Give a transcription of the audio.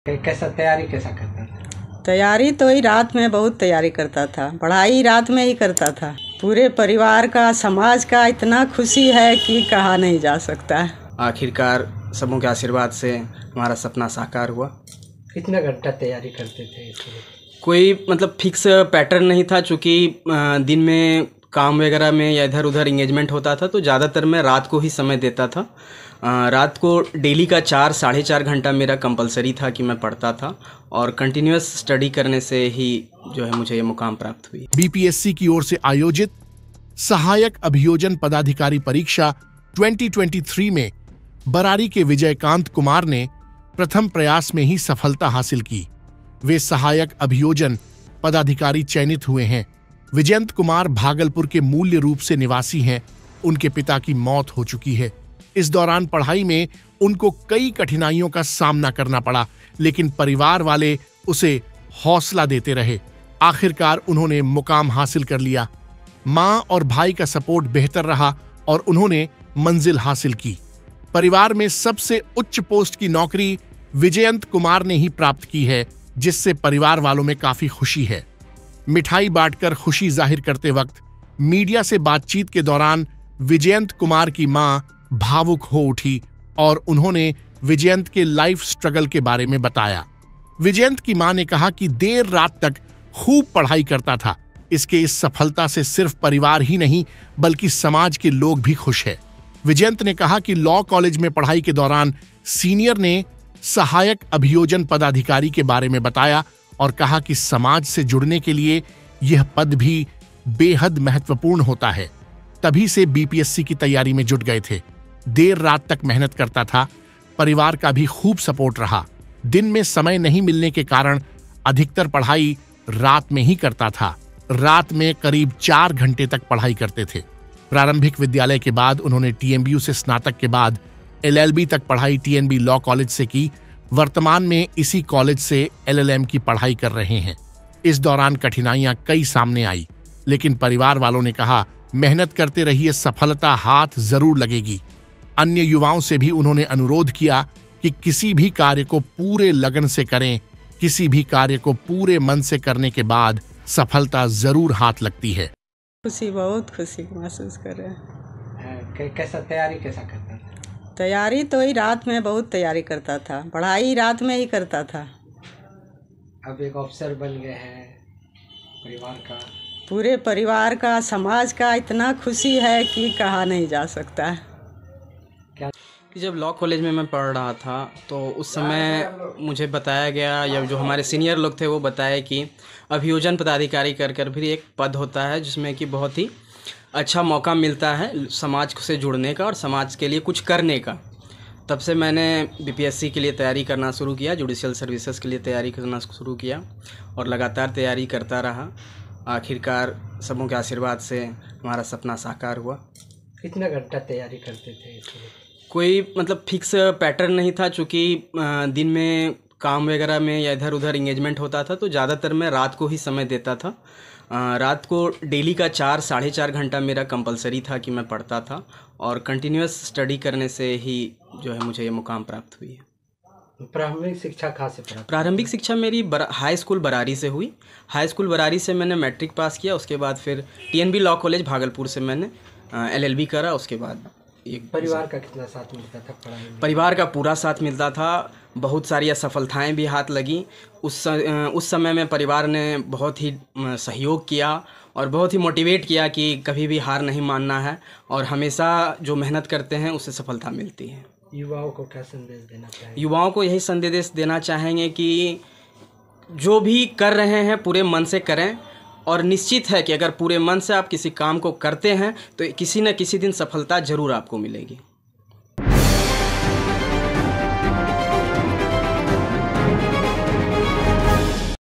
कैसा तैयारी कैसा करता था? तैयारी तो ही रात में बहुत तैयारी करता था, पढ़ाई रात में ही करता था। पूरे परिवार का, समाज का इतना खुशी है कि कहा नहीं जा सकता। आखिरकार सबों के आशीर्वाद से हमारा सपना साकार हुआ। कितना घंटा तैयारी करते थे इसमें? कोई फिक्स पैटर्न नहीं था, चूँकि दिन में काम वगैरह में या इधर उधर इंगेजमेंट होता था, तो ज़्यादातर मैं रात को ही समय देता था। रात को डेली का 4-4.5 घंटा मेरा कंपलसरी था कि मैं पढ़ता था, और कंटिन्यूस स्टडी करने से ही जो है मुझे ये मुकाम प्राप्त हुई। बीपीएससी की ओर से आयोजित सहायक अभियोजन पदाधिकारी परीक्षा 2023 में बरारी के विजयकांत कुमार ने प्रथम प्रयास में ही सफलता हासिल की। वे सहायक अभियोजन पदाधिकारी चयनित हुए हैं। विजयंत कुमार भागलपुर के मूल्य रूप से निवासी हैं। उनके पिता की मौत हो चुकी है। इस दौरान पढ़ाई में उनको कई कठिनाइयों का सामना करना पड़ा, लेकिन परिवार वाले उसे हौसला देते रहे। आखिरकार उन्होंने मुकाम हासिल कर लिया। मां और भाई का सपोर्ट बेहतर रहा और उन्होंने मंजिल हासिल की। परिवार में सबसे उच्च पोस्ट की नौकरी विजयंत कुमार ने ही प्राप्त की है, जिससे परिवार वालों में काफी खुशी है। मिठाई बांटकर खुशी जाहिर करते वक्त मीडिया से बातचीत के दौरान विजयंत कुमार की मां भावुक हो उठी और उन्होंने विजयंत के लाइफ स्ट्रगल के बारे में बताया। विजयंत की मां ने कहा कि देर रात तक खूब पढ़ाई करता था। इसके इस सफलता से सिर्फ परिवार ही नहीं बल्कि समाज के लोग भी खुश है। विजयंत ने कहा कि लॉ कॉलेज में पढ़ाई के दौरान सीनियर ने सहायक अभियोजन पदाधिकारी के बारे में बताया और कहा कि समाज से जुड़ने के लिए यह पद भी बेहद महत्वपूर्ण होता है। तभी से बीपीएससी की तैयारी में जुट गए थे। देर रात तक मेहनत करता था। परिवार का भी खूब सपोर्ट रहा। दिन में समय नहीं मिलने के कारण अधिकतर पढ़ाई रात में ही करता था। रात में करीब 4 घंटे तक पढ़ाई करते थे। प्रारंभिक विद्यालय के बाद उन्होंने टीएमबीयू से स्नातक के बाद एलएलबी तक पढ़ाई टीएनबी लॉ कॉलेज से की। वर्तमान में इसी कॉलेज से एलएलएम की पढ़ाई कर रहे हैं। इस दौरान कठिनाइयां कई सामने आई, लेकिन परिवार वालों ने कहा, मेहनत करते रहिए, सफलता हाथ जरूर लगेगी। अन्य युवाओं से भी उन्होंने अनुरोध किया कि किसी भी कार्य को पूरे लगन से करें। किसी भी कार्य को पूरे मन से करने के बाद सफलता जरूर हाथ लगती है। खुशी, बहुत खुशी महसूस कर रहे हैं। कैसा तैयारी कैसा करता था? तैयारी तो ही रात में बहुत तैयारी करता था, पढ़ाई रात में ही करता था। अब एक अफसर बन गए हैं परिवार का, पूरे परिवार का, समाज का इतना खुशी है कि कहा नहीं जा सकता। कि जब लॉ कॉलेज में मैं पढ़ रहा था तो उस समय मुझे बताया गया, या जो हमारे सीनियर लोग थे वो बताए कि अभियोजन पदाधिकारी कर भी एक पद होता है, जिसमें कि बहुत ही अच्छा मौका मिलता है समाज से जुड़ने का और समाज के लिए कुछ करने का। तब से मैंने बीपीएससी के लिए तैयारी करना शुरू किया, जुडिशियल सर्विसेज के लिए तैयारी करना शुरू किया और लगातार तैयारी करता रहा। आखिरकार सबों के आशीर्वाद से हमारा सपना साकार हुआ। कितना घंटा तैयारी करते थे इसमें? कोई फिक्स पैटर्न नहीं था, चूँकि दिन में काम वगैरह में या इधर उधर इंगेजमेंट होता था, तो ज़्यादातर मैं रात को ही समय देता था। रात को डेली का 4-4.5 घंटा मेरा कंपलसरी था कि मैं पढ़ता था, और कंटिन्यूस स्टडी करने से ही जो है मुझे ये मुकाम प्राप्त हुई है। प्रारंभिक शिक्षा कहाँ से प्राप्त? प्रारंभिक शिक्षा मेरी हाई स्कूल बरारी से हुई। हाई स्कूल बरारी से मैंने मैट्रिक पास किया। उसके बाद फिर टीएनबी लॉ कॉलेज भागलपुर से मैंने एलएलबी करा। उसके बाद परिवार का कितना साथ मिलता था पढ़ाई में? परिवार का पूरा साथ मिलता था। बहुत सारी असफलताएं भी हाथ लगी। उस समय में परिवार ने बहुत ही सहयोग किया और बहुत ही मोटिवेट किया कि कभी भी हार नहीं मानना है, और हमेशा जो मेहनत करते हैं उससे सफलता मिलती है। युवाओं को क्या संदेश देना चाहेंगे? युवाओं को यही संदेश देना चाहेंगे कि जो भी कर रहे हैं पूरे मन से करें, और निश्चित है कि अगर पूरे मन से आप किसी काम को करते हैं तो किसी न किसी दिन सफलता जरूर आपको मिलेगी।